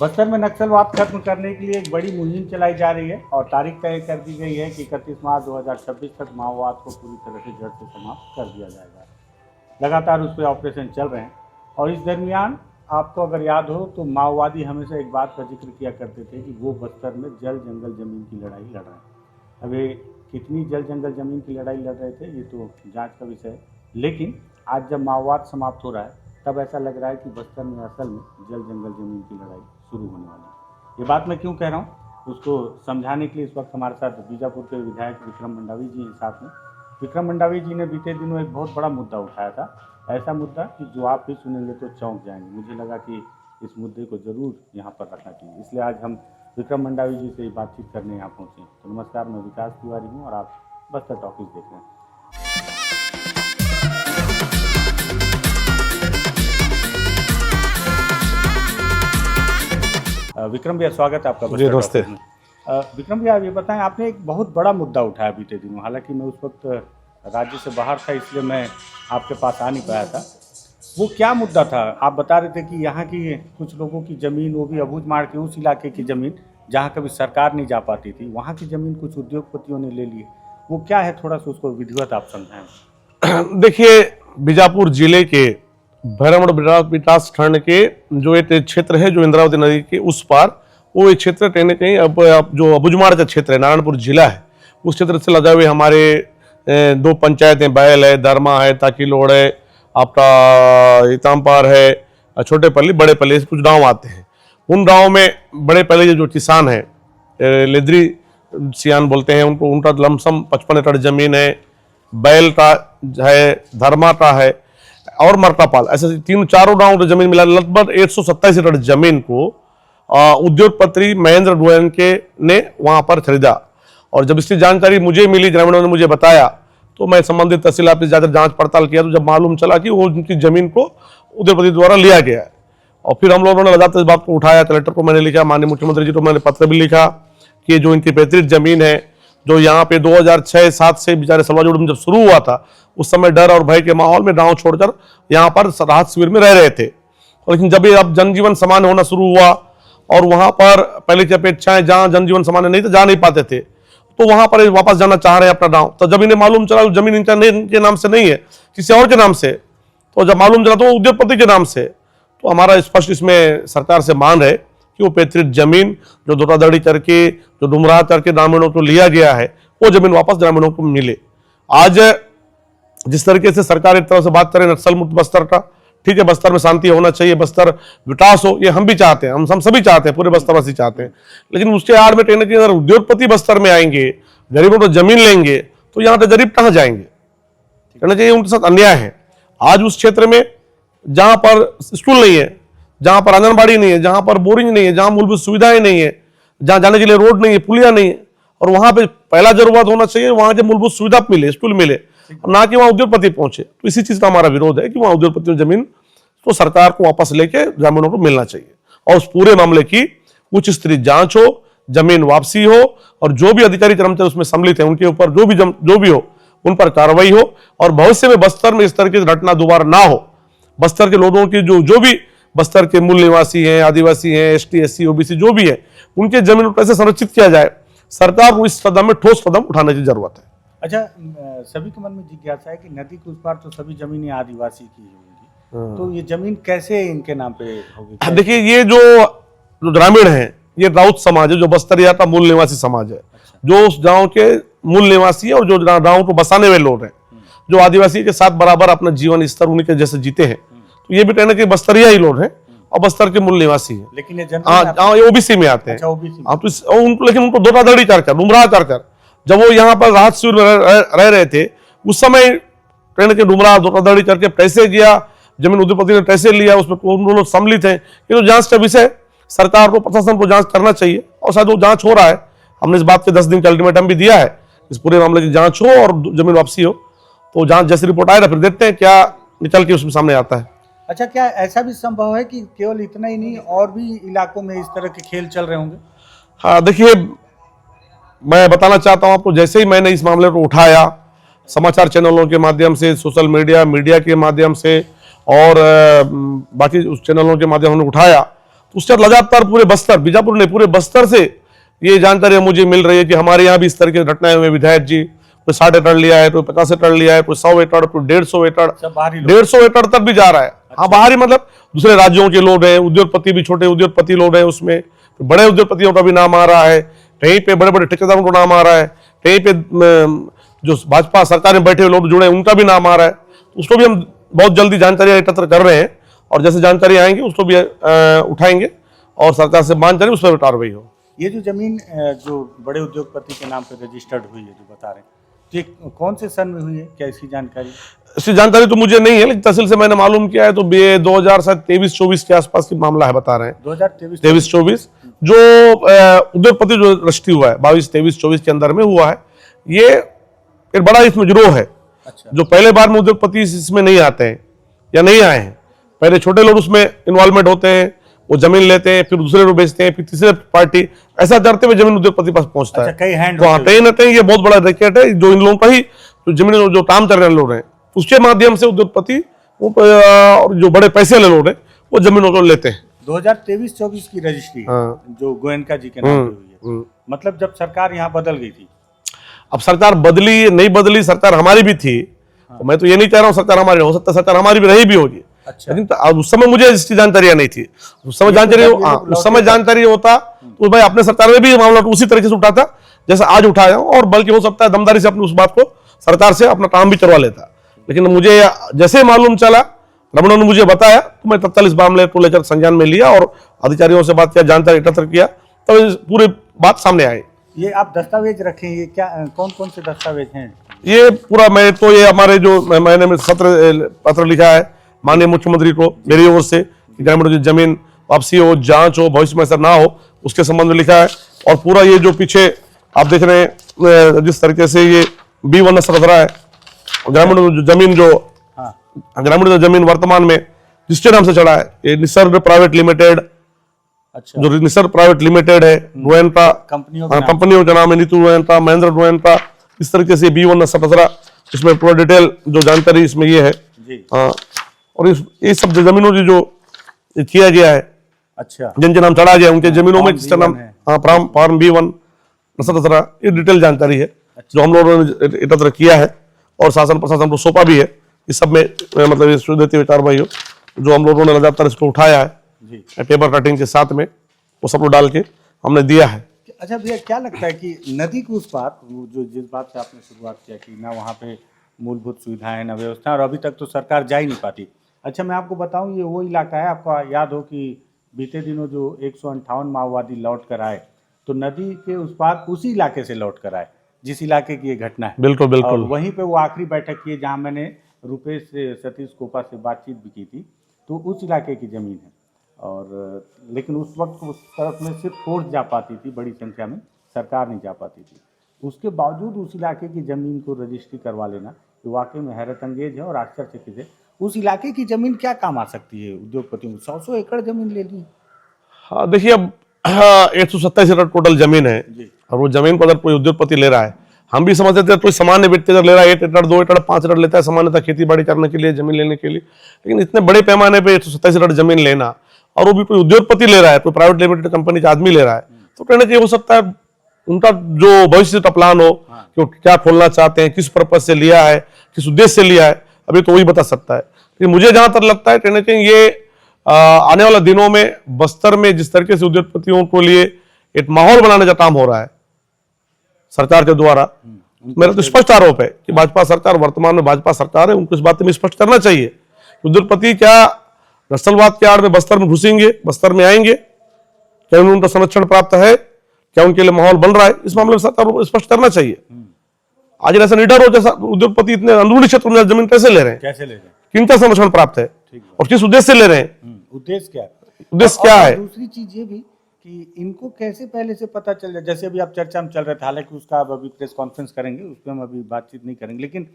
बस्तर में नक्सलवाद खत्म करने के लिए एक बड़ी मुहिम चलाई जा रही है और तारीख तय कर दी गई है कि 31 मार्च 2026 तक माओवाद को पूरी तरह से जड़ से समाप्त कर दिया जाएगा। लगातार उस पर ऑपरेशन चल रहे हैं और इस दरमियान आपको अगर याद हो तो माओवादी हमेशा एक बात का जिक्र किया करते थे कि वो बस्तर में जल जंगल ज़मीन की लड़ाई लड़ रहे हैं। अब ये कितनी जल जंगल ज़मीन की लड़ाई लड़ रहे थे ये तो जाँच का विषय है, लेकिन आज जब माओवाद समाप्त हो रहा है तब ऐसा लग रहा है कि बस्तर में असल में जल जंगल ज़मीन की लड़ाई शुरू होने वाली है। ये बात मैं क्यों कह रहा हूँ उसको समझाने के लिए इस वक्त हमारे साथ बीजापुर के विधायक विक्रम मंडावी जी हैं साथ में। विक्रम मंडावी जी ने बीते दिनों एक बहुत बड़ा मुद्दा उठाया था, ऐसा मुद्दा कि जो आप भी सुनेंगे तो चौंक जाएंगे। मुझे लगा कि इस मुद्दे को ज़रूर यहाँ पर रखना चाहिए, इसलिए आज हम विक्रम मंडावी जी से बातचीत करने यहाँ पहुँचे। तो नमस्कार, मैं विकास तिवारी हूँ और आप बस्तर टॉकीज देख रहे हैं। विक्रम भैया, स्वागत है आपका जी, नमस्ते। विक्रम भैया, ये बताएं, आपने एक बहुत बड़ा मुद्दा उठाया बीते दिनों। हालांकि मैं उस वक्त राज्य से बाहर था इसलिए मैं आपके पास आ नहीं पाया था। वो क्या मुद्दा था? आप बता रहे थे कि यहाँ की कुछ लोगों की ज़मीन, वो भी अबूझमाड़ के उस इलाके की ज़मीन जहाँ कभी सरकार नहीं जा पाती थी, वहाँ की ज़मीन कुछ उद्योगपतियों ने ले ली। वो क्या है, थोड़ा सा उसको विधिवत आप समझाएं। देखिए, बीजापुर जिले के भैरमगढ़ विकास खंड के जो एक क्षेत्र है जो इंद्रावती नदी के उस पार, वो एक क्षेत्र कहीं ना कहीं अब जो अबूझमाड़ का क्षेत्र है, नारायणपुर जिला है, उस क्षेत्र से लगे हुए हमारे दो पंचायतें बैल है, दरमा है, ताकीलोड़ है, आपका इतामपार है, छोटे पल्ली, बड़े पल्ली, कुछ गांव आते हैं। उन गाँव में बड़े पल्ली जो किसान हैं, लेदरी सियान बोलते हैं उनको, उनका लमसम 55 एकड़ जमीन है, बैल का है, धर्मा का है और मरकापाल, ऐसे तीन चारों गांव की जमीन मिला लगभग 127 एकड़ जमीन को उद्योगपति महेंद्र गोयन के ने वहां पर खरीदा। और जब इसकी जानकारी मुझे मिली, ग्रामीणों ने मुझे बताया, तो मैं संबंधित तहसील ऑफिस जाकर जांच पड़ताल किया। तो जब मालूम चला कि वो उनकी जमीन को उद्योगपति द्वारा लिया गया है, और फिर हम लोगों ने लगातार इस बात को उठाया। कलेक्टर को मैंने लिखा, माननीय मुख्यमंत्री जी को मैंने पत्र भी लिखा कि जो इनकी पैतृक जमीन है, जो यहाँ पे 2006-07 से बेचारे सलवा जुड़ूम जब शुरू हुआ था, उस समय डर और भय के माहौल में गांव छोड़कर यहाँ पर राहत शिविर में रह रहे थे। लेकिन जब ये अब जनजीवन सामान्य होना शुरू हुआ और वहां पर पहले की अपेक्षाएं जहाँ जनजीवन सामान्य नहीं था, जा नहीं पाते थे, तो वहां पर वापस जाना चाह रहे हैं अपना गाँव। तो जब इन्हें मालूम चला जमीन इनके नाम से नहीं है, किसी और के नाम से, तो जब मालूम चला तो उद्योगपति के नाम से, तो हमारा स्पष्ट इसमें सरकार से मांग है कि वो पैतृक जमीन जो धोखाधड़ी करके, जो गुमराह करके ग्रामीणों को लिया गया है, वो जमीन वापस ग्रामीणों को मिले। आज जिस तरीके से सरकार एक तरह से बात करें नक्सल मुक्त बस्तर का, ठीक है, बस्तर में शांति होना चाहिए, बस्तर विकास हो, ये हम भी चाहते हैं, हम सभी चाहते हैं, पूरे बस्तरवासी चाहते हैं। लेकिन उसके आड़ में कहीं ना कहीं अगर उद्योगपति बस्तर में आएंगे, गरीबों को जमीन लेंगे, तो यहाँ पे गरीब कहाँ जाएंगे? कहना चाहिए उनके साथ अन्याय है। आज उस क्षेत्र में जहाँ पर स्कूल नहीं है, जहाँ पर आंगनबाड़ी नहीं है, जहाँ पर बोरिंग नहीं है, जहाँ मूलभूत सुविधाएं नहीं है, जहाँ जाने के लिए रोड नहीं है, पुलिया नहीं है, और वहाँ पे पहला जरूरत होना चाहिए वहाँ के मूलभूत सुविधा मिले, स्कूल मिले, ना कि वहाँ उद्योगपति पहुंचे। तो इसी चीज का हमारा विरोध है कि वहाँ उद्योगपतियों जमीन तो सरकार को वापस लेके ग्रामीणों को मिलना चाहिए, और उस पूरे मामले की उच्च स्तरीय जांच हो, जमीन वापसी हो, और जो भी अधिकारी कर्मचारी उसमें सम्मिलित है उनके ऊपर जो भी हो उन पर कार्रवाई हो, और भविष्य में बस्तर में इस तरह की घटना दोबारा ना हो। बस्तर के लोगों की जो भी बस्तर के मूल निवासी हैं, आदिवासी हैं, ST SC OBC जो भी है, उनके जमीन को कैसे संरक्षित किया जाए, सरकार को इस कदम में ठोस कदम उठाने की जरूरत है। अच्छा, सभी के मन में जिज्ञासा है कि नदी के उस पार तो सभी जमीनें आदिवासी की होंगी, तो ये जमीन कैसे इनके नाम पे होगी? देखिए, ये जो ग्रामीण है, ये राउत समाज है, जो बस्तरिया का मूल निवासी समाज है। अच्छा। जो उस गांव के मूल निवासी है और जो गांव को बसाने वाले लोग हैं, जो आदिवासी के साथ बराबर अपना जीवन स्तर उनके जैसे जीते हैं, तो ये भी कहना कि बस्तरिया ही लोग हैं और बस्तर के मूल निवासी हैं। लेकिन ये OBC में आते हैं। अच्छा, OBC। तो उनको, लेकिन उनको धोखाधड़ी कर गुमराह कर जब वो यहाँ पर राहत शिविर में रह रहे थे, उस समय कहने के गुमराह धोखाधड़ी करके पैसे किया, जमीन उद्योगपति ने पैसे लिया, उसमें उन लोग सम्मिलित हैं। ये तो जांच का विषय, सरकार को, प्रशासन को जांच करना चाहिए, और शायद वो जांच हो रहा है। हमने इस बात के 10 दिन का अल्टीमेटम भी दिया है, इस पूरे मामले की जांच हो और जमीन वापसी हो। तो जांच जैसी रिपोर्ट आएगा फिर देखते हैं क्या निकल के उसमें सामने आता है। अच्छा, क्या ऐसा भी संभव है कि केवल इतना ही नहीं और भी इलाकों में इस तरह के खेल चल रहे होंगे? हाँ, देखिए, मैं बताना चाहता हूं आपको, जैसे ही मैंने इस मामले को उठाया, समाचार चैनलों के माध्यम से, सोशल मीडिया के माध्यम से और बाकी उस चैनलों के माध्यम से उठाया, उसके बाद लगातार पूरे बस्तर, बीजापुर नहीं पूरे बस्तर से ये जानकारी मुझे मिल रही है कि हमारे यहाँ भी इस तरह की घटनाएं हुई। विधायक जी कोई 60 एकड़ लिया है, कोई 50 एकड़ लिया है, कोई 100 एकड़, कोई 150 एकड़, 150 एकड़ तक भी जा रहा है। हाँ, बाहरी मतलब दूसरे राज्यों के लोग हैं, उद्योगपति भी, छोटे उद्योगपति लोग हैं उसमें, तो बड़े उद्योगपतियों का भी नाम आ रहा है, कहीं पे बड़े बड़े ठेकेदारों का नाम आ रहा है, कहीं पे जो भाजपा सरकार में बैठे लोग जुड़े उनका भी नाम आ रहा है। उसको भी हम बहुत जल्दी जानकारी एकत्र कर रहे हैं और जैसे जानकारी आएंगी उसको भी उठाएंगे और सरकार से मांग करें उस पर कार्रवाई हो। ये जो जमीन जो बड़े उद्योगपति के नाम पर रजिस्टर्ड हुई है जो बता रहे हैं, तो ये कौन से सन में हुई है, क्या इसकी जानकारी? इसकी जानकारी तो मुझे नहीं है, लेकिन तहसील से मैंने मालूम किया है तो 2023-24 के आसपास की मामला है, बता रहे हैं 2023-24 जो उद्योगपति जो रजिस्ट्री हुआ है 22-23-24 के अंदर में हुआ है। ये एक बड़ा इसमें गिरोह है। अच्छा। जो पहले बार में उद्योगपति इसमें नहीं आते हैं या नहीं आए हैं, पहले छोटे लोग उसमें इन्वॉल्वमेंट होते हैं, वो जमीन लेते हैं, फिर दूसरे लोग बेचते हैं, फिर तीसरे पार्टी, ऐसा करते हुए जमीन उद्योगपति पास पहुंचता है। कहीं ना कहीं ये बहुत बड़ा रैकेट है जो इन लोगों का ही जो जमीन जो काम कर रहे हैं लोग हैं उसके माध्यम से उद्योगपति और जो बड़े पैसे वाले लोग हैं वो जमीनों को लेते हैं। 2023-24 की रजिस्ट्री जो गोयनका जी के नाम पे हुई है, मतलब जब सरकार यहाँ बदल गई थी। अब सरकार बदली नहीं बदली, सरकार हमारी भी थी। तो मैं तो ये नहीं कह रहा हूँ सरकार हमारी, हो सकता है सरकार हमारी भी रही भी होगी। अच्छा। लेकिन उस समय मुझे इसकी जानकारी नहीं थी। उस समय जानकारी होता तो भाई अपने सरकार में भी मामला उसी तरीके से उठाता जैसे आज उठाया, और बल्कि हो सकता है दमदारी से अपनी उस बात को सरकार से अपना काम भी करवा लेता। लेकिन मुझे जैसे मालूम चला, रमणा ने मुझे बताया तो मैं तत्काल इस मामले को लेकर संज्ञान में लिया और अधिकारियों से बात किया, जानकारी एकत्र किया, तो पूरी बात सामने आई। ये आप दस्तावेज रखें, ये क्या कौन कौन से दस्तावेज हैं? ये पूरा मैं तो ये हमारे जो मैंने में पत्र लिखा है माननीय मुख्यमंत्री को मेरी ओर से, ग्रामीण जमीन वापसी हो, जांच हो, भविष्य में ऐसा ना हो, उसके संबंध में लिखा है। और पूरा ये जो पीछे आप देख रहे हैं जिस तरीके से ये B117 है, ग्रामीण जमीन जो ग्रामीण जमीन वर्तमान में जिसके नाम से चढ़ा है, ये निसर्ग प्राइवेट लिमिटेड। अच्छा। जो निसर्ग प्राइवेट लिमिटेड है, गोयनका कंपनियों का नाम है, नीतू गोयनका, महेंद्र गोयनका, इस तरीके से B117 इसमें पूरा डिटेल जो जानकारी इसमें ये है। और ये सब जमीनों की जो किया गया है, अच्छा, जिनके नाम चढ़ा गया उनके जमीनों में जिसका नाम फॉर्म B117 ये डिटेल जानकारी है। अच्छा। जो हम लोगों ने एकत्र किया है और शासन प्रशासन को सौंपा भी है। इस सब में मतलब ये देती हुई कार्रवाई हो जो हम लोगों ने लगातार इसको उठाया है पेपर कटिंग के साथ में, वो सब डाल के हमने दिया है। अच्छा भैया, क्या लगता है कि नदी के उस पार जो जिस बात से आपने शुरुआत किया कि ना वहाँ पे मूलभूत सुविधाएं ना व्यवस्था, और अभी तक तो सरकार जा ही नहीं पाती। अच्छा, मैं आपको बताऊं, ये वो इलाका है, आपको याद हो कि बीते दिनों जो 158 माओवादी लौट कर आए, तो नदी के उस पार उसी इलाके से लौट कर आए जिस इलाके की ये घटना है। बिल्कुल बिल्कुल। और वहीं पे वो आखिरी बैठक की है जहाँ मैंने रुपेश सतीश कोपा से बातचीत भी की थी, तो उस इलाके की ज़मीन है। और लेकिन उस वक्त उस तरफ में सिर्फ फोर्स जा पाती थी, बड़ी संख्या में सरकार नहीं जा पाती थी। उसके बावजूद उस इलाके की ज़मीन को रजिस्ट्री करवा लेना तो वाकई में हैरत अंगेज है और आश्चर्यचकित है। उस इलाके की ज़मीन क्या काम आ सकती है उद्योगपतियों को? 100 एकड़ ज़मीन ले ली। हाँ देखिए, अब 127 एकड़ टोटल ज़मीन है और वो ज़मीन को अगर कोई उद्योगपति ले रहा है, हम भी समझते थे कोई सामान्य व्यक्ति अगर ले रहा है 1 एकड़ 2 एकड़ 5 एकड़ लेता है सामान्यतः खेती बाड़ी करने के लिए, जमीन लेने के लिए, लेकिन इतने बड़े पैमाने पे 127 एकड़ जमीन लेना और वो भी कोई उद्योगपति ले रहा है, कोई प्राइवेट लिमिटेड कंपनी का आदमी ले रहा है, तो कहना चाहिए हो सकता है उनका जो भविष्य का प्लान हो कि वो क्या खोलना चाहते हैं, किस पर्पज से लिया है, किस उद्देश्य से लिया है, अभी तो वही बता सकता है। लेकिन मुझे जहां तक लगता है कहना चाहिए ये आने वाले दिनों में बस्तर में जिस तरीके से उद्योगपतियों को लिए एक माहौल बनाने का काम हो रहा है सरकार के द्वारा, मेरा तो स्पष्ट आरोप है कि भाजपा सरकार, वर्तमान में भाजपा सरकार है, उनको इस बात में स्पष्ट करना चाहिए उद्योगपति क्या नक्सलवाद के आड़ में बस्तर में घुसेंगे, बस्तर में आएंगे, क्या उनका संरक्षण प्राप्त है, क्या उनके लिए माहौल बन रहा है, इस मामले में सरकार को स्पष्ट करना चाहिए। आज ऐसा निडर हो जैसा उद्योगपति इतने अंदरूनी क्षेत्र में जमीन कैसे ले रहे हैं, किनका संरक्षण प्राप्त है और किस उद्देश्य से ले रहे हैं, उद्देश्य क्या है। दूसरी चीज ये भी कि इनको कैसे पहले से पता चल जाए, जैसे अभी आप चर्चा में चल रहे थे, हालांकि उसका अभी प्रेस कॉन्फ्रेंस करेंगे, उस पर हम अभी बातचीत नहीं करेंगे, लेकिन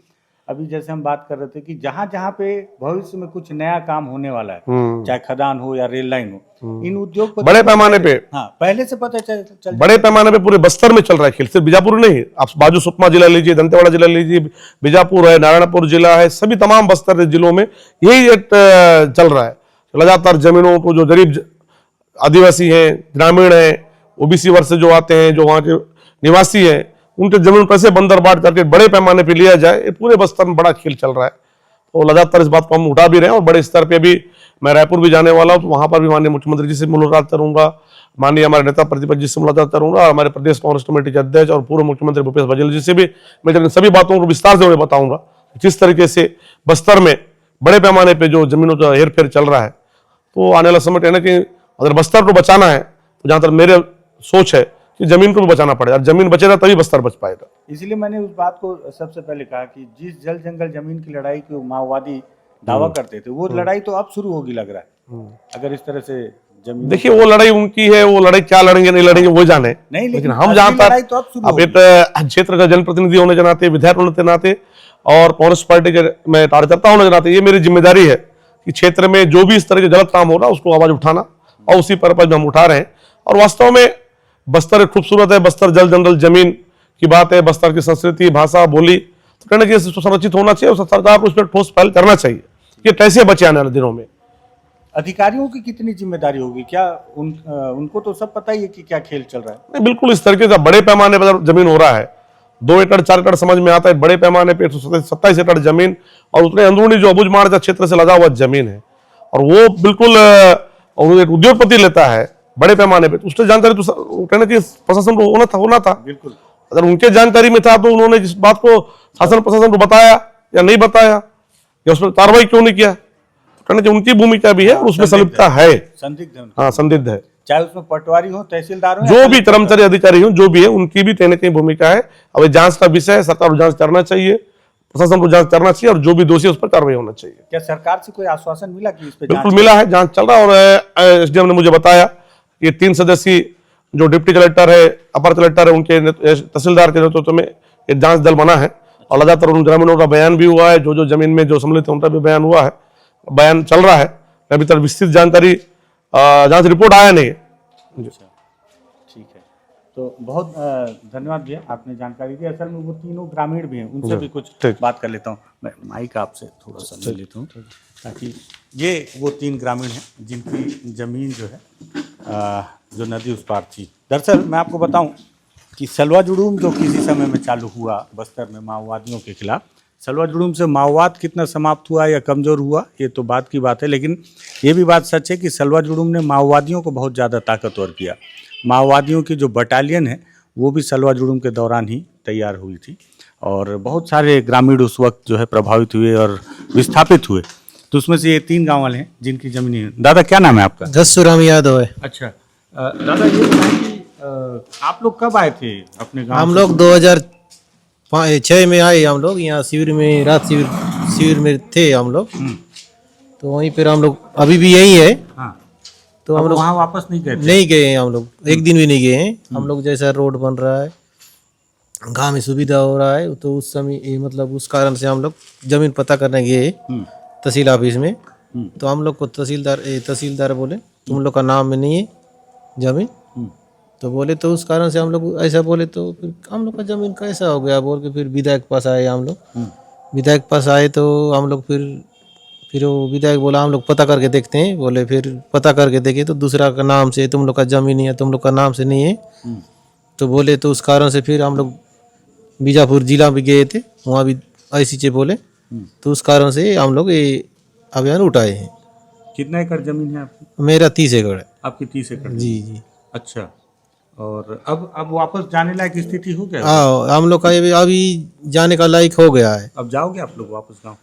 अभी जैसे हम बात कर रहे थे कि जहां जहां पे भविष्य में कुछ नया काम होने वाला है, चाहे खदान हो या रेल लाइन हो, इन उद्योग बड़े पैमाने पे पहले से पता चल बड़े पैमाने पे पूरे बस्तर में चल रहा है खेल, सिर्फ बीजापुर नहीं, आप बाजू सुकमा जिला लीजिए, दंतेवाड़ा जिला लीजिए, बीजापुर है, नारायणपुर जिला है, सभी तमाम बस्तर जिलों में यही चल रहा है। लगातार जमीनों को जो गरीब आदिवासी हैं, ग्रामीण हैं, ओबीसी वर्ग से जो आते हैं, जो वहाँ के निवासी हैं, उनके जमीन कैसे बंदर बांट करके बड़े पैमाने पे लिया जाए, ये पूरे बस्तर में बड़ा खेल चल रहा है। तो लगातार इस बात को हम उठा भी रहे हैं और बड़े स्तर पे भी मैं रायपुर भी जाने वाला हूँ, तो वहां पर भी माननीय मुख्यमंत्री जी से मुलाकात करूंगा, माननीय हमारे नेता प्रतिपक्ष जी से मुलाकात करूंगा और हमारे प्रदेश कांग्रेस कमेटी के अध्यक्ष और पूर्व मुख्यमंत्री भूपेश बघेल जी से भी मैं इन सभी बातों को विस्तार से उन्हें बताऊंगा किस तरीके से बस्तर में बड़े पैमाने पे जो जमीनों का हेरफेर चल रहा है। तो आने वाला समय है कि अगर बस्तर को बचाना है तो जहां तक मेरे सोच है कि जमीन को भी बचाना पड़ेगा, जमीन बचेगा तभी बस्तर बच पाएगा। इसलिए मैंने उस बात को सबसे पहले कहा कि जिस जल जंगल जमीन की लड़ाई को माओवादी दावा करते थे, वो लड़ाई तो अब शुरू होगी लग रहा है। अगर इस तरह से जमीन, देखिए वो लड़ाई उनकी है, वो लड़ाई क्या लड़ेंगे नहीं लड़ेंगे वो जाने, नहीं, लेकिन हम जहां लड़ाई तो अब शुरू अब एक क्षेत्र का जनप्रतिनिधि होने के नाते, विधायक होने के नाते और कांग्रेस पार्टी के मैं कार्यकर्ता होने के नाते ये मेरी जिम्मेदारी है कि क्षेत्र में जो भी इस तरह के गलत काम हो रहा है उसको आवाज उठाना, और उसी पर्पज में हम उठा रहे हैं। और वास्तव में बस्तर खूबसूरत है, बस्तर जल जंगल जमीन की बात है, बस्तर की संस्कृति, भाषा, बोली, तो कहने की संरक्षित होना चाहिए और सरकार को उस पर ठोस पहल करना चाहिए। ये कैसे बचे आने वाले दिनों में। अधिकारियों की कितनी जिम्मेदारी होगी? क्या उनको तो सब पता ही है कि क्या खेल चल रहा है? नहीं, बिल्कुल इस तरीके का बड़े पैमाने पर जमीन हो रहा है, 2 एकड़ 4 एकड़ समझ में आता है, बड़े पैमाने पे 127 एकड़ जमीन और उतने अंदरूनी जो अबुझमाड़ का क्षेत्र से लगा हुआ जमीन है, और वो बिल्कुल उद्योगपति लेता है बड़े पैमाने पे, तो उससे जानकारी तो कहने की प्रशासन को होना था। बिल्कुल, अगर उनके जानकारी में था तो उन्होंने इस बात को शासन प्रशासन को बताया या नहीं बताया, या उस पर कार्रवाई क्यों नहीं किया? कहने की उनकी भूमिका भी है और उसमें संलिप्तता है, संदिग्ध, हाँ संदिग्ध है। चाहे उसमें पटवारी हो, तहसीलदार हो, जो भी कर्मचारी अधिकारी हो, जो भी है, उनकी भी कहीं ना कहीं भूमिका है। अब ये जांच का विषय है, सरकार को जांच करना चाहिए, प्रशासन को जांच करना चाहिए और जो भी दोषी है उस पर कार्रवाई होना चाहिए। क्या सरकार से कोई आश्वासन मिला कि इस पे बिल्कुल मिला है, जांच चल रहा है। और एसडीएम ने मुझे बताया कि 3 सदस्यीय जो डिप्टी कलेक्टर है, अपर कलेक्टर है, उनके तहसीलदार के नेतृत्व में एक जांच दल बना है और लगातार उन ग्रामीणों का बयान भी हुआ है, जो जमीन में जो सम्मिलित है उनका भी बयान हुआ है, बयान चल रहा है। अभी तक विस्तृत जानकारी जांच रिपोर्ट आया नहीं है। अच्छा, ठीक है, तो बहुत धन्यवाद भैया, आपने जानकारी दी। असल में वो तीनों ग्रामीण भी हैं, उनसे भी कुछ बात कर लेता हूँ। मैं माइक आपसे थोड़ा सा ले लेता हूँ ताकि ये वो 3 ग्रामीण हैं जिनकी ज़मीन जो है जो नदी उस पार थी। दरअसल मैं आपको बताऊं कि सलवा जुड़ूम जो किसी समय में चालू हुआ बस्तर में माओवादियों के खिलाफ, सलवा जुड़ूम से माओवाद कितना समाप्त हुआ या कमज़ोर हुआ ये तो बात की बात है, लेकिन ये भी बात सच है कि सलवा जुड़ूम ने माओवादियों को बहुत ज़्यादा ताकतवर किया। माओवादियों की जो बटालियन है वो भी सलवा जुड़ूम के दौरान ही तैयार हुई थी और बहुत सारे ग्रामीण उस वक्त जो है प्रभावित हुए और विस्थापित हुए। तो उसमें से ये 3 गाँव वाले हैं जिनकी ज़मीन है। दादा क्या नाम है आपका? जसुराम यादव है। अच्छा, दादा ये बताएं कि आप लोग कब आए थे अपने गाँव? हम लोग 2006 में आए, हम लोग यहाँ शिविर में, रात शिविर में थे हम लोग। तो वहीं पर हम लोग अभी भी यही है। हाँ, तो हम लोग वहाँ वापस नहीं गए थे? नहीं गए हैं, हम लोग एक दिन भी नहीं गए हैं। हम लोग जैसा रोड बन रहा है, गाँव में सुविधा हो रहा है, तो उस समय मतलब उस कारण से हम लोग जमीन पता करने गए तहसील ऑफिस में। तो हम लोग को तहसीलदार बोले तुम लोग का नाम में नहीं है जमीन। तो बोले तो उस कारण से हम लोग ऐसा बोले, तो फिर हम लोग का जमीन कैसा हो गया बोल के फिर विधायक पास आए हम लोग। विधायक पास आए तो हम लोग फिर वो विधायक बोला हम लोग पता करके देखते हैं। बोले फिर पता करके देखे तो दूसरा का नाम से तुम लोग का जमीन है, तुम लोग का नाम से नहीं है। तो बोले तो उस कारण से फिर हम लोग बीजापुर जिला भी गए थे, वहाँ भी ऐसी चीज बोले। तो उस कारण से हम लोग ये अभियान उठाए हैं। कितना एकड़ जमीन है आपकी? मेरा 30 एकड़ है। आपकी 30 एकड़? जी जी। अच्छा, और अब वापस जाने लायक स्थिति हो गया? हाँ, हम लोग का ये अभी जाने का लायक हो गया है। अब जाओगे आप लोग वापस गाँव?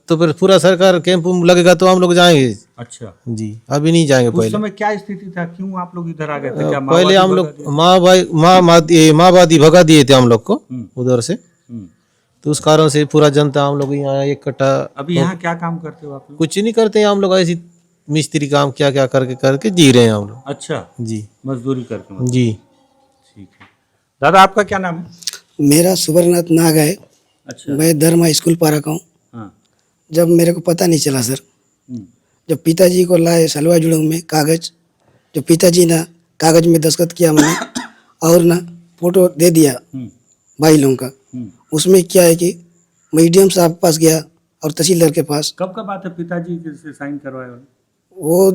तो फिर पूरा सरकार कैंप लगेगा तो हम लोग जाएंगे। अच्छा जी, अभी नहीं जाएंगे। उस पहले समय क्या स्थिति था, क्यों आप लोग इधर आ गए थे? क्या पहले हम लोग माओवादी भगा दिए थे हम लोग को उधर से। तो उस कारण से पूरा जनता हम लोग यहाँ इकट्ठा। अभी यहाँ क्या काम करते हो आप लोग? कुछ नहीं करते हैं हम लोग, ऐसी मिस्त्री काम क्या क्या करके जी रहे हैं हम लोग। अच्छा जी, मजदूरी करके जी। ठीक है। दादा आपका क्या नाम है? मेरा सुबरनाथ नाग है। अच्छा, मैं धर्मा स्कूल पारा का हूँ। हाँ। जब मेरे को पता नहीं चला सर, जब पिताजी को लाए सलवा जुड़ूम में कागज, जो पिताजी ने कागज में दस्तखत किया मैंने और ना फोटो दे दिया भाई लोगों का, उसमें क्या है कि मीडियम साहब के पास गया और तहसीलदार के पास। कब का बात है पिताजी से साइन करवाए? वो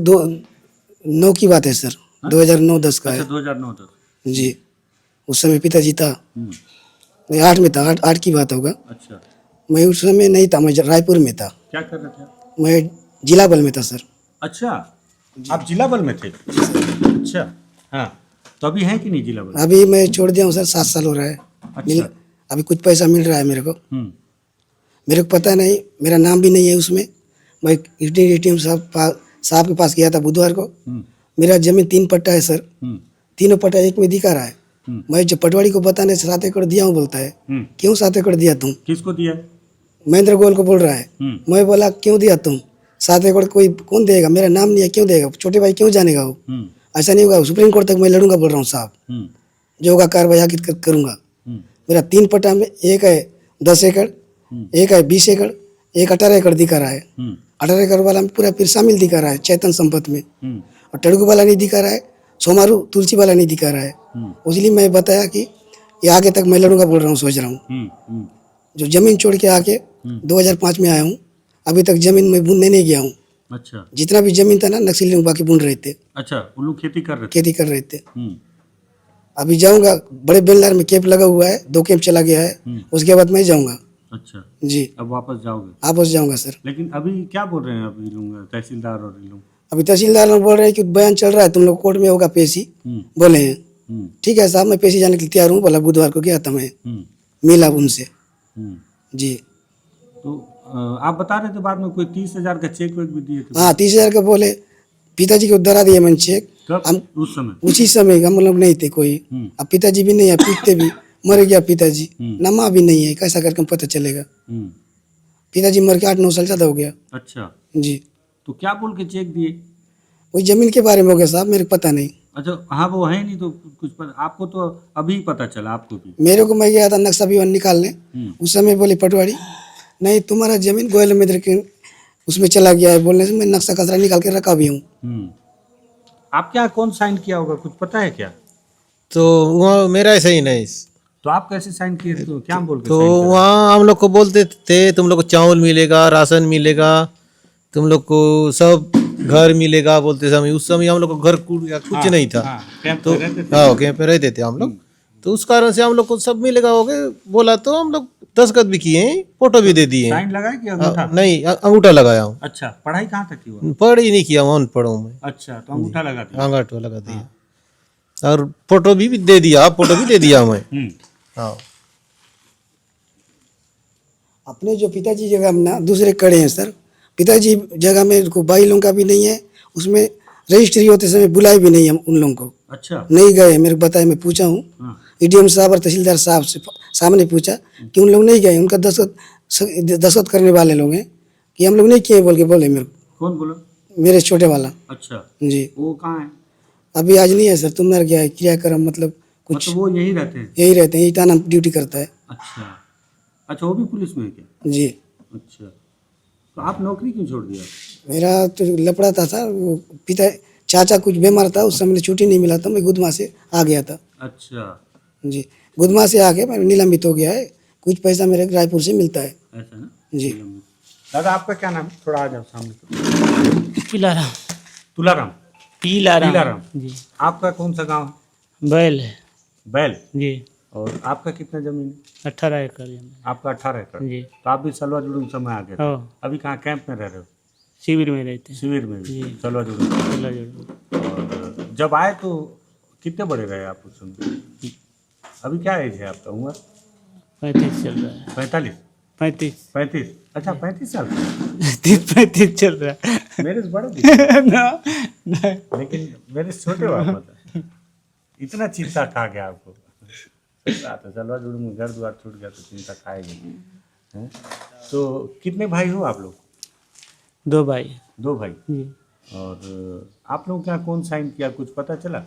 9 की बात है सर, 2009-10 का अच्छा है 2009-10। जी। उस समय पिताजी था, मैं 8 में था, 8 की बात होगा। अच्छा, मैं उस समय नहीं था, मैं रायपुर में था, क्या कर रहे थे? मैं जिला बल में था सर। अच्छा, आप जिला बल में थे? अच्छा, हाँ, तो अभी हैं कि नहीं जिला बल? अभी मैं छोड़ दिया हूँ सर, 7 साल हो रहा है। अच्छा, अभी कुछ पैसा मिल रहा है मेरे को, हम्म, मेरे को पता नहीं, मेरा नाम भी नहीं है उसमें। मैं एटीएम साहब के पास गया था बुधवार को। हम्म, मेरा जमीन 3 पट्टा है सर, हम्म, तीनों पट्टा एक में दिखा रहा है। हम्म, मैं जब पटवारी को बताने से 7 एकड़ दिया हूँ बोलता है। हम्म, क्यों 7 एकड़ दिया तुम? किसको दिया? महेंद्र गोयल को बोल रहा है। मैं बोला क्यों दिया तुम 7 एकड़? कोई कौन देगा, मेरा नाम नहीं है, क्यों देगा? छोटे भाई क्यों जानेगा वो? हम्म, ऐसा नहीं होगा, सुप्रीम कोर्ट तक मैं लड़ूंगा बोल रहा हूँ साहब, हम्म, जो होगा कार्रवाई आगे करूंगा। हम्म, मेरा 3 पट्टा में एक है 10 एकड़, एक है 20 एकड़, एक 18 एकड़ दिखा रहा है। हम्म, 18 एकड़ वाला में पूरा फिर शामिल दिखा रहा है चैतन संपत्ति में, हम्म, और टड़गू वाला नहीं दिखा रहा है, सोमारू तुलसी वाला नहीं दिखा रहा है। इसलिए मैं बताया कि ये आगे तक मैं लड़ूंगा बोल रहा हूँ, सोच रहा हूँ। हम्म, जो जमीन छोड़ के आके 2005 में आया हूँ, अभी तक जमीन में बूंदने नहीं गया हूँ। अच्छा, जितना भी जमीन था ना नक्सली लोग बाकी बूंद रहे थे, अच्छा, वो लोग खेती कर रहे थे? खेती कर रहे थे। हम्म, अभी जाऊंगा, बड़े बेलदार में कैंप लगा हुआ है, 2 कैंप चला गया है, उसके बाद मैं जाऊंगा अच्छा, जी, अब वापस जाओगे? वापस जाऊंगा सर। लेकिन अभी क्या बोल रहे हैं अभी लोग, तहसीलदार और ये लोग? अभी तहसीलदार लोग बोल रहे हैं कि बयान चल रहा है, तुम लोग कोर्ट में होगा पेशी, बोले हैं। ठीक है साहब, मैं पेशी जाने के लिए तैयार हूँ। बोला बुधवार को गया था मैं, मिला उनसे जी। तो आप बता रहे थे बाद में कोई 30,000 का चेक वेक भी दिए थे? हाँ 30,000 का बोले, पिताजी को डरा दिया मैंने चेक। कब? हम उस समय? उसी समय हम लोग नहीं थे कोई, अब पिताजी भी नहीं है, पीटते भी, मर गया पिताजी, ना माँ भी नहीं है, कैसा करके पता चलेगा? पिताजी मर के 8-9 साल ज़्यादा हो गया अच्छा, जी। तो क्या बोल के चेक दिए? वही जमीन के बारे में हो गया साहब, मेरे को पता नहीं। अच्छा, हाँ, वो है नहीं तो कुछ पर आपको तो अभी पता चला आपको भी? मेरे को, मैं गया था नक्शा विवरण निकालने, उस समय बोले पटवारी नहीं तुम्हारा जमीन गोयल में के उसमें चला गया है। बोलने से मैं नक्शा कसरा निकाल के रखा भी हूँ। आप क्या कौन साइन किया होगा, कुछ पता है क्या? तो वहाँ मेरा ऐसा ही नहीं। तो आप कैसे साइन किए थे? तो क्या बोल के तो साइन करा? वहाँ हम लोग को बोलते थे तुम लोग को चावल मिलेगा, राशन मिलेगा, तुम लोग को सब घर मिलेगा बोलते समय। उस समय हम लोग को घर कुछ नहीं था। हाँ, कैंप तो में रहते थे। हाँ कैंप पे रहते थे हम लोग, तो उस कारण से हम लोग को सब मिलेगा हो गए बोला, तो हम लोग दस्तखत भी किए हैं, फोटो भी दे दिए हैं। साइन लगाए कि अंगूठा? नहीं अंगूठा लगाया हूँ। अच्छा, पढ़ाई कहाँ तक की हुआ? पढ़ ही नहीं किया हूँ, अनपढ़ हूँ मैं। अच्छा, तो अंगूठा लगा दिया। अंगूठा लगा दिया और फोटो भी दे दिया, फोटो भी दे दिया मैं। हाँ, अपने जो पिताजी जगह में ना दूसरे कड़े हैं सर, पिताजी जगह में को भाई लोगों का भी नहीं है, उसमें रजिस्ट्री होते समय बुलाए भी नहीं हम उन लोगों को। अच्छा, नहीं गए, मेरे को बताया, मैं पूछा हूँ एडीएम साहब और तहसीलदार साहब से, सामने पूछा कि उन लोग नहीं गए, उनका दस्तखत करने वाले लोग हैं कि हम लोग नहीं किए बोल के बोले मेरे को, कौन बोला? मेरे छोटे वाला अच्छा, जी। वो कहाँ है? अभी आज नहीं है सर, तुम नर गया है क्रियाक्रम, मतलब कुछ मतलब वो यही रहते हैं? यही रहते हैं, ईटाना ड्यूटी करता है अच्छा, अच्छा, वो भी पुलिस में है क्या? जी। अच्छा, तो आप नौकरी क्यों छोड़ दिया? मेरा तो लपड़ा था सर, वो पिता चाचा कुछ बीमार था, उस समय छुट्टी नहीं मिला था, मैं गुदमा से आ गया था अच्छा, जी। गुदमा से आके मैं निलंबित हो गया है, कुछ पैसा मेरे रायपुर से मिलता है ऐसा ना जी। दादा, आपका क्या नाम है? थोड़ा आ जाओ सामने। पीलाराम। तुलाराम? पीलाराम पीलाराम। जी। आपका कौन सा गांव है? बैल है बैल? जी। और आपका कितना जमीन है? 18 एकड़ जमीन आपका 18 एकड़। जी। तो आप भी सलवा जुड़ूम समय आ गए थे। हाँ, अभी कहाँ कैंप में रह रहे हो? शिविर में रहते हैं। शिविर में भी? जी। सलवा जुड़ूम। चला जरूर। और जब आए तो कितने बड़े रहे आप उस समय? अभी क्या एज है आपका, उम्र? 35 चल रहा है। 45? 35 35? अच्छा, 35 साल? 35 चल रहा है। मेरे से बड़े दिख रहे हैं। ना, ना। लेकिन मेरे से छोटे हो आप, मतलब इतना चिंता खा गया आपको। सही बात है, सलवा जुड़ूम में घर द्वार छूट गया तो चिंता खाएगी। हैं? तो कितने भाई हो आप लोग? 2 भाई 2 भाई। जी। और आप लोग क्या कौन साइन किया, कुछ पता चला?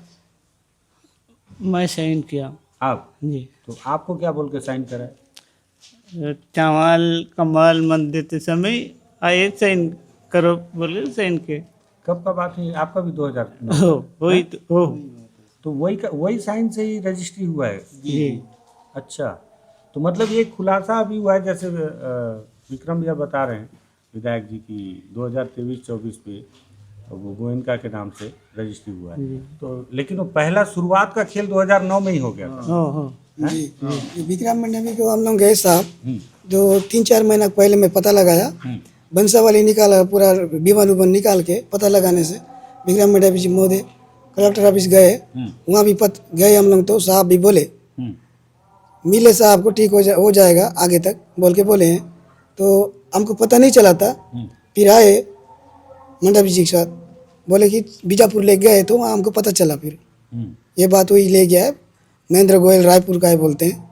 मैं साइन किया आप? जी। तो आपको क्या बोल के साइन करा है? चावल कमल मन देते समय आए साइन करो बोले, साइन के। कब का बात है? आपका भी 2009? हो वही हो तो वही साइन से ही रजिस्ट्री हुआ है? जी। अच्छा, तो मतलब ये खुलासा अभी हुआ है, जैसे विक्रम भैया बता रहे हैं विधायक जी की 2023-24 में वो गोयनका के नाम से रजिस्ट्री हुआ है। तो लेकिन वो पहला शुरुआत का खेल 2009 में ही हो गया था। हाँ जी ये विक्रम मंडवी को हम लोग गए साहब, जो 3-4 महीना पहले मैं पता लगाया, बंसावाली निकाला, पूरा बीमान उबन निकाल के पता लगाने से विक्रम मंडवी जी महोदय कलेक्टर ऑफिस गए, वहाँ भी गए हम लोग, तो साहब भी बोले मिले साहब को ठीक हो जाएगा आगे तक बोल के बोले हैं। तो हमको पता नहीं चला था, फिर आए मंडवी जी के साथ, बोले कि बीजापुर ले गए, तो वहाँ हमको पता चला। फिर ये बात हुई, ले गया है महेंद्र गोयल, रायपुर का है बोलते हैं।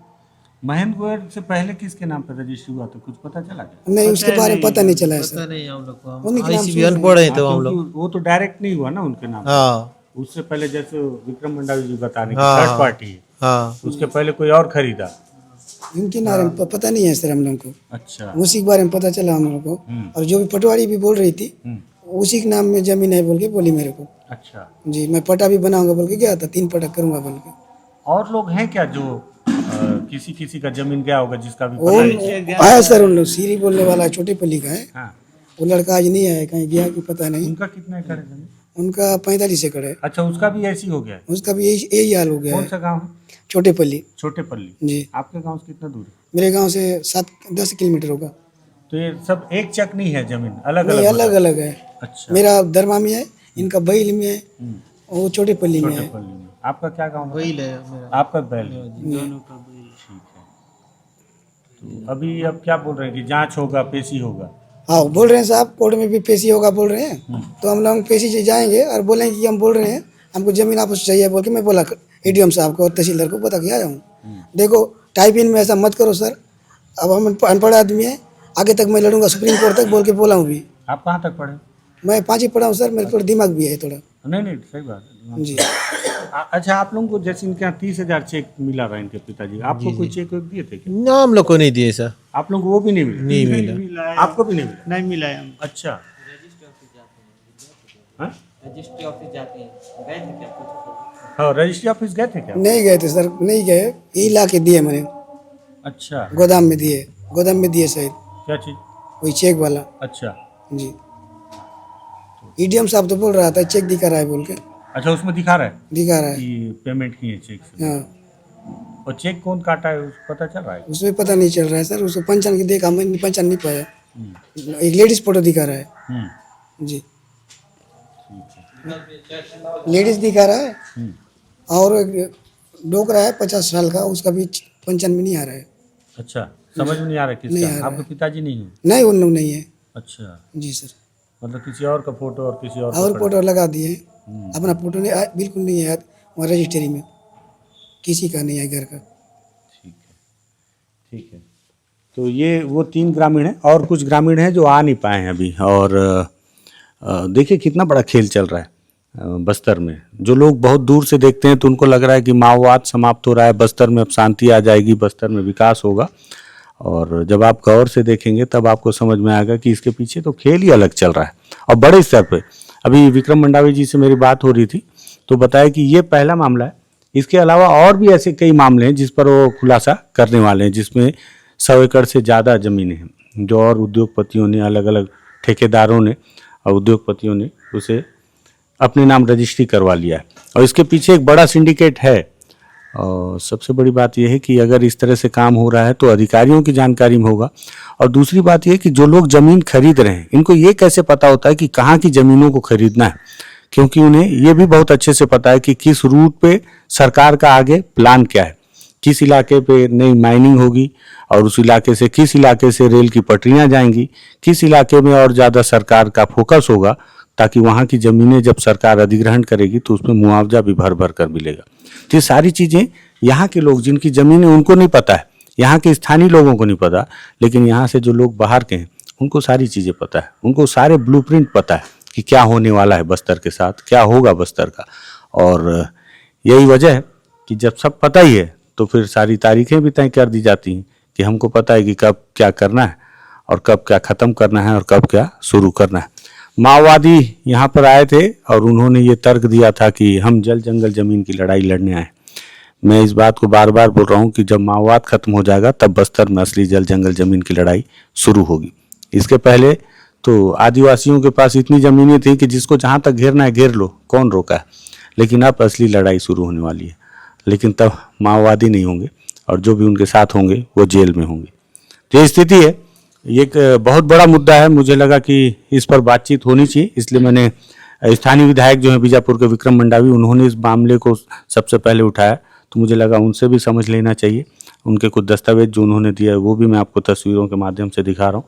महेंद्र गोयल से पहले किसके नाम पर रजिस्ट्री हुआ था, कुछ पता चला क्या? नहीं उसके बारे में पता नहीं चला है सर। नहीं हम लोग को, उन्हीं के नाम ICB अनपढ़ है तो हम लोग। क्योंकि वो तो डायरेक्ट नहीं हुआ ना उनके नाम। हाँ उससे पहले जैसे विक्रम मंडावी जी बता रहे हाँ, थर्ड पार्टी है, हाँ उसके पहले कोई और खरीदा। उनके बारे में पता नहीं है सर हम लोग को, अच्छा। उसी के बारे में पता चला हम लोग को। और जो भी पटवारी भी बोल रही थी, उसी के नाम में जमीन है बोल के बोली मेरे को। अच्छा। जी मैं पटा भी बनाऊंगा बोल के गया था, 3 पटा करूंगा बोल के। और लोग हैं क्या जो किसी का जमीन गया होगा जिसका भी वो पता नहीं? आया सर, उन लोग सीरी बोलने वाला छोटे पल्ली का है, हाँ। वो लड़का आज नहीं आया, कहीं गया कि पता नहीं। उनका कितना एकड़ है जमीन? उनका 45 एकड़ है। अच्छा, उसका भी ऐसी हो गया है? उसका भी यही हाल हो गया कौन है। सा गांव है? छोटे पल्ली। छोटे पल्ली। जी आपके गांव से कितना दूर है? मेरे गांव से 7-10 किलोमीटर होगा। तो ये सब एक चक नहीं है जमीन, अलग नहीं अलग अलग अलग है। अच्छा। मेरा दरमा में है, इनका बैल में है, वो छोटे पल्ली में छोटे है। पल्ली में। आपका क्या गांव है? वही ले मेरा। आपका बैल है। ठीक है। तो अभी अब क्या बोल रहे हैं कि जांच होगा, पेशी होगा? हाँ बोल रहे हैं साहब, कोर्ट में भी पेशी होगा बोल रहे हैं। तो हम लोग पेशी से जाएंगे और बोलेंगे कि हम बोल रहे हैं हमको जमीन आपस चाहिए बोल के मैं बोला ADM साहब को और तहसीलदार को बता के आया हूँ। देखो टाइप इन में ऐसा मत करो सर, अब हम अनपढ़ आदमी है, आगे तक मैं लड़ूंगा सुप्रीम कोर्ट तक बोल के बोला हूँ भी। आप कहाँ तक पढ़े? मैं 5 ही पढ़ा हूँ सर, मेरे थोड़ा दिमाग भी है थोड़ा। नहीं सही बात है। जी अच्छा, आप लोगों को जैसे इनके यहाँ 30,000 चेक मिला रहा है इनके पिताजी, आपको कोई चेक वेक दिए थे क्या? ना हम लोग को नहीं दिए सर। आप लोगों को वो भी नहीं मिला? नहीं मिला। आपको भी नहीं मिला? नहीं मिला है हमको। अच्छा। हाँ? रजिस्ट्री ऑफिस जाते हैं, गए थे क्या कुछ? हाँ, रजिस्ट्री ऑफिस गए थे क्या? नहीं गए थे सर, नहीं गए, यही ला के दिए मैंने, अच्छा। गोदाम में दिए शायद, क्या चीज? वही चेक वाला। अच्छा। जी ADM साहब तो बोल रहा था चेक दिखा रहा है बोल के। अच्छा, उसमें दिखा रहा है दिखा रहा है कि पेमेंट किए चेक से। हाँ, और चेक कौन काटा है उसको पता चल रहा है? उसमें पता नहीं चल रहा है सर, उसको पंचान की देखा, मैंने पंचान नहीं पाया। एक लेडीज फोटो दिखा रहा है। जी लेडीज दिखा रहा है, और एक डोकरा है 50 साल का, उसका भी पंचान में नहीं आ रहा है। अच्छा, समझ में नहीं आ रहा है नहीं आ किसका? रहा आपके पिताजी नहीं है? नहीं उन लोग नहीं है। अच्छा, जी सर, मतलब किसी और का फोटो और किसी और का और पड़ा। फोटो लगा दिए, अपना फोटो नहीं बिल्कुल नहीं है वहाँ रजिस्ट्री में, किसी का नहीं है घर का। ठीक है, ठीक है। तो ये वो 3 ग्रामीण हैं, और कुछ ग्रामीण हैं जो आ नहीं पाए हैं अभी। और देखिए कितना बड़ा खेल चल रहा है बस्तर में। जो लोग बहुत दूर से देखते हैं तो उनको लग रहा है कि माओवाद समाप्त हो रहा है, बस्तर में अब शांति आ जाएगी, बस्तर में विकास होगा। और जब आप गौर से देखेंगे तब आपको समझ में आएगा कि इसके पीछे तो खेल ही अलग चल रहा है, और बड़े स्तर पे। अभी विक्रम मंडावी जी से मेरी बात हो रही थी तो बताया कि ये पहला मामला है, इसके अलावा और भी ऐसे कई मामले हैं जिस पर वो खुलासा करने वाले हैं, जिसमें 100 एकड़ से ज़्यादा ज़मीनें हैं, जो और उद्योगपतियों ने, अलग अलग ठेकेदारों ने और उद्योगपतियों ने उसे अपने नाम रजिस्ट्री करवा लिया है। और इसके पीछे एक बड़ा सिंडिकेट है। और सबसे बड़ी बात यह है कि अगर इस तरह से काम हो रहा है तो अधिकारियों की जानकारी में होगा। और दूसरी बात यह है कि जो लोग ज़मीन खरीद रहे हैं, इनको ये कैसे पता होता है कि कहाँ की ज़मीनों को खरीदना है, क्योंकि उन्हें ये भी बहुत अच्छे से पता है कि किस रूट पे सरकार का आगे प्लान क्या है, किस इलाके पे नई माइनिंग होगी, और उस इलाके से किस इलाके से रेल की पटरियां जाएंगी, किस इलाके में और ज़्यादा सरकार का फोकस होगा, ताकि वहाँ की ज़मीनें जब सरकार अधिग्रहण करेगी तो उसमें मुआवजा भी भर भर कर मिलेगा। तो ये सारी चीज़ें यहाँ के लोग, जिनकी ज़मीनें उनको नहीं पता है, यहाँ के स्थानीय लोगों को नहीं पता, लेकिन यहाँ से जो लोग बाहर के हैं उनको सारी चीज़ें पता है, उनको सारे ब्लूप्रिंट पता है कि क्या होने वाला है बस्तर के साथ, क्या होगा बस्तर का। और यही वजह है कि जब सब पता ही है तो फिर सारी तारीखें भी तय कर दी जाती हैं कि हमको पता है कि कब क्या करना है और कब क्या ख़त्म करना है और कब क्या शुरू करना है। माओवादी यहाँ पर आए थे और उन्होंने ये तर्क दिया था कि हम जल जंगल ज़मीन की लड़ाई लड़ने आए। मैं इस बात को बार बार बोल रहा हूँ कि जब माओवाद खत्म हो जाएगा तब बस्तर में असली जल जंगल ज़मीन की लड़ाई शुरू होगी। इसके पहले तो आदिवासियों के पास इतनी ज़मीनें थी कि जिसको जहाँ तक घेरना है घेर लो, कौन रोका है। लेकिन अब असली लड़ाई शुरू होने वाली है, लेकिन तब माओवादी नहीं होंगे और जो भी उनके साथ होंगे वो जेल में होंगे। तो ये स्थिति है, ये एक बहुत बड़ा मुद्दा है। मुझे लगा कि इस पर बातचीत होनी चाहिए, इसलिए मैंने स्थानीय विधायक जो हैं बीजापुर के विक्रम मंडावी, उन्होंने इस मामले को सबसे पहले उठाया, तो मुझे लगा उनसे भी समझ लेना चाहिए। उनके कुछ दस्तावेज जो उन्होंने दिया है वो भी मैं आपको तस्वीरों के माध्यम से दिखा रहा हूँ।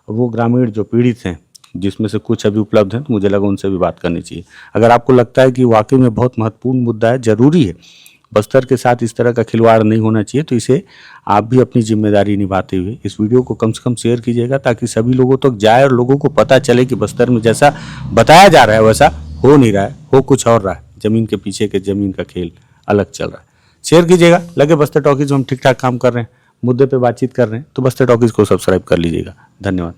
वो ग्रामीण जो पीड़ित हैं, जिसमें से कुछ अभी उपलब्ध हैं, तो मुझे लगा उनसे भी बात करनी चाहिए। अगर आपको लगता है कि वाकई में बहुत महत्वपूर्ण मुद्दा है, ज़रूरी है, बस्तर के साथ इस तरह का खिलवाड़ नहीं होना चाहिए, तो इसे आप भी अपनी जिम्मेदारी निभाते हुए इस वीडियो को कम से कम शेयर कीजिएगा, ताकि सभी लोगों तक जाए और लोगों को पता चले कि बस्तर में जैसा बताया जा रहा है वैसा हो नहीं रहा है, हो कुछ और रहा है। ज़मीन के पीछे के ज़मीन का खेल अलग चल रहा है। शेयर कीजिएगा। लगे बस्तर टॉकीज हम ठीक ठाक काम कर रहे हैं, मुद्दे पे बातचीत कर रहे हैं, तो बस्तर टॉकीज को सब्सक्राइब कर लीजिएगा। धन्यवाद।